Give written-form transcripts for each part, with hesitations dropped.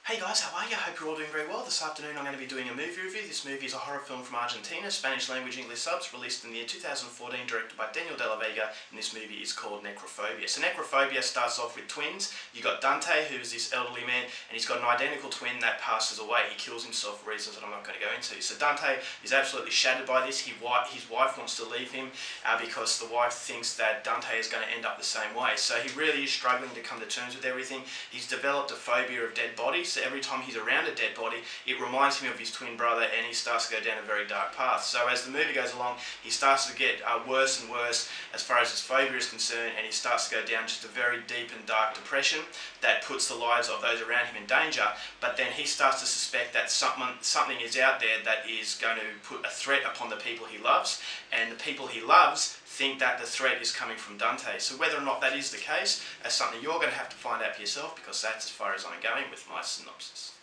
Hey guys, how are you? I hope you're all doing very well. This afternoon I'm going to be doing a movie review. This movie is a horror film from Argentina, Spanish language English subs, released in the year 2014, directed by Daniel de la Vega, and this movie is called Necrofobia. So Necrofobia starts off with twins. You got Dante, who's this elderly man, and he's got an identical twin that passes away. He kills himself for reasons that I'm not going to go into. So Dante is absolutely shattered by this. His wife wants to leave him because the wife thinks that Dante is going to end up the same way. So he really is struggling to come to terms with everything. He's developed a phobia of dead bodies. So every time he's around a dead body, it reminds him of his twin brother, and he starts to go down a very dark path. So as the movie goes along, he starts to get worse and worse as far as his phobia is concerned, and he starts to go down just a very deep and dark depression that puts the lives of those around him in danger. But then he starts to suspect that something is out there that is going to put a threat upon the people he loves, and the people he loves think that the threat is coming from Dante. So whether or not that is the case, that's something you're going to have to find out for yourself, because that's as far as I'm going with my synopsis.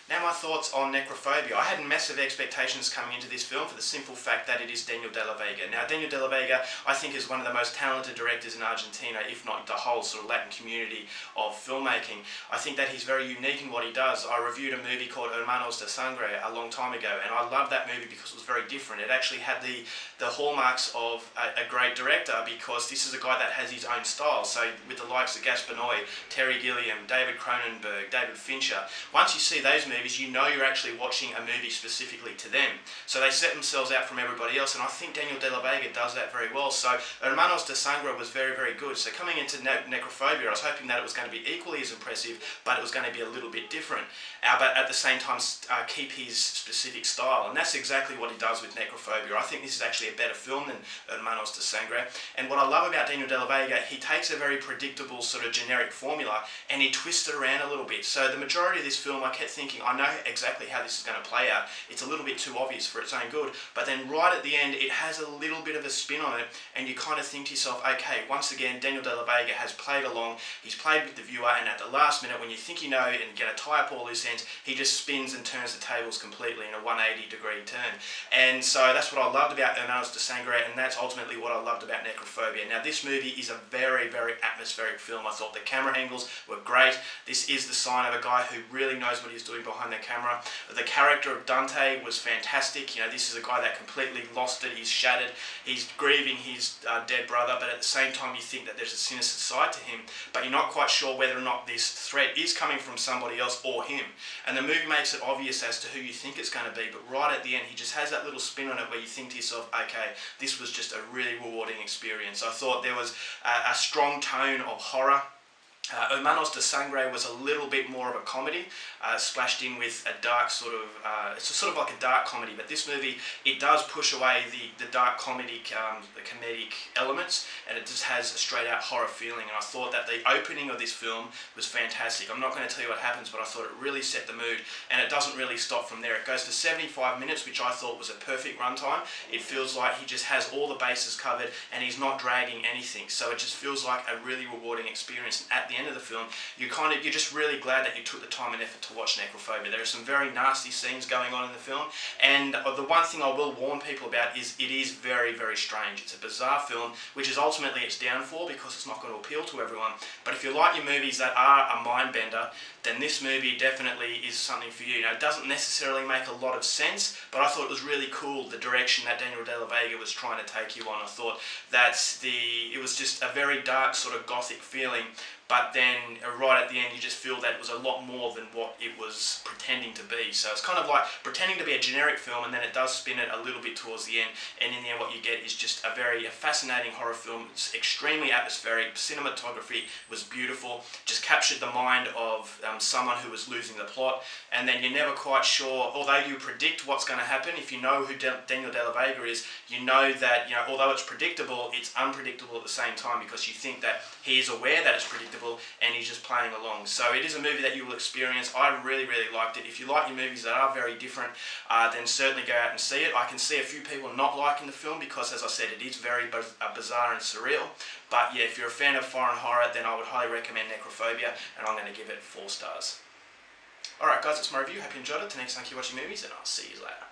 Now my thoughts on Necrophobia. I had massive expectations coming into this film for the simple fact that it is Daniel de la Vega. Now Daniel de la Vega, I think, is one of the most talented directors in Argentina, if not the whole sort of Latin community of filmmaking. I think that he's very unique in what he does. I reviewed a movie called Hermanos de Sangre a long time ago, and I loved that movie because it was very different. It actually had the hallmarks of a great director, because this is a guy that has his own style. So with the likes of Gaspar Noé, Terry Gilliam, David Cronenberg, David Fincher, once you see those movies, you know you're actually watching a movie specifically to them. So they set themselves out from everybody else, and I think Daniel de la Vega does that very well. So Hermanos de Sangre was very, very good. So coming into Necrophobia, I was hoping that it was going to be equally as impressive, but it was going to be a little bit different. But at the same time, keep his specific style, and that's exactly what he does with Necrophobia. I think this is actually a better film than Hermanos de Sangre. And what I love about Daniel de la Vega, he takes a very predictable sort of generic formula and he twists it around a little bit. So the majority of this film, I kept thinking, I know exactly how this is going to play out. It's a little bit too obvious for its own good, but then right at the end, it has a little bit of a spin on it, and you kind of think to yourself, okay, once again, Daniel de la Vega has played along, he's played with the viewer, and at the last minute, when you think you know and going to tie up all loose ends, he just spins and turns the tables completely in a 180-degree turn. And so that's what I loved about Hermanos de Sangre, and that's ultimately what I loved about Necrophobia. Now, this movie is a very, very atmospheric film. I thought the camera angles were great. This is the sign of a guy who really knows what he's doing behind the camera. The character of Dante was fantastic. You know, this is a guy that completely lost it. He's shattered. He's grieving his dead brother, but at the same time you think that there's a sinister side to him, but you're not quite sure whether or not this threat is coming from somebody else or him. And the movie makes it obvious as to who you think it's going to be, but right at the end he just has that little spin on it where you think to yourself, okay, this was just a really rewarding experience. I thought there was a strong tone of horror. Hermanos de Sangre was a little bit more of a comedy, splashed in with a dark sort of, it's sort of like a dark comedy, but this movie, it does push away the dark comedic, the comedic elements, and it just has a straight out horror feeling. And I thought that the opening of this film was fantastic. I'm not going to tell you what happens, but I thought it really set the mood, and it doesn't really stop from there. It goes for 75 minutes, which I thought was a perfect runtime. It feels like he just has all the bases covered, and he's not dragging anything, so it just feels like a really rewarding experience. And at the end of the film, you're just really glad that you took the time and effort to watch Necrophobia. There are some very nasty scenes going on in the film, and the one thing I will warn people about is it is very, very strange. It's a bizarre film, which is ultimately its downfall, because it's not going to appeal to everyone. But if you like your movies that are a mind bender, then this movie definitely is something for you. Now, it doesn't necessarily make a lot of sense, but I thought it was really cool the direction that Daniel de la Vega was trying to take you on. I thought that it was just a very dark sort of gothic feeling, but then right at the end you just feel that it was a lot more than what it was pretending to be. So it's kind of like pretending to be a generic film, and then it does spin it a little bit towards the end, and in the end what you get is just a very fascinating horror film. It's extremely atmospheric. Cinematography was beautiful, just captured the mind of someone who was losing the plot, and then you're never quite sure, although you predict what's going to happen. If you know who Daniel de la Vega is, you know that, you know, although it's predictable, it's unpredictable at the same time, because you think that he is aware that it's predictable and he's just playing along. So it is a movie that you will experience. I really, really liked it. If you like your movies that are very different, then certainly go out and see it. I can see a few people not liking the film because, as I said, it is very bizarre and surreal. But yeah, if you're a fan of foreign horror, then I would highly recommend Necrophobia, and I'm going to give it 4 stars. Alright guys, that's my review. Hope you enjoyed it. Till next time, keep watching movies, and I'll see you later.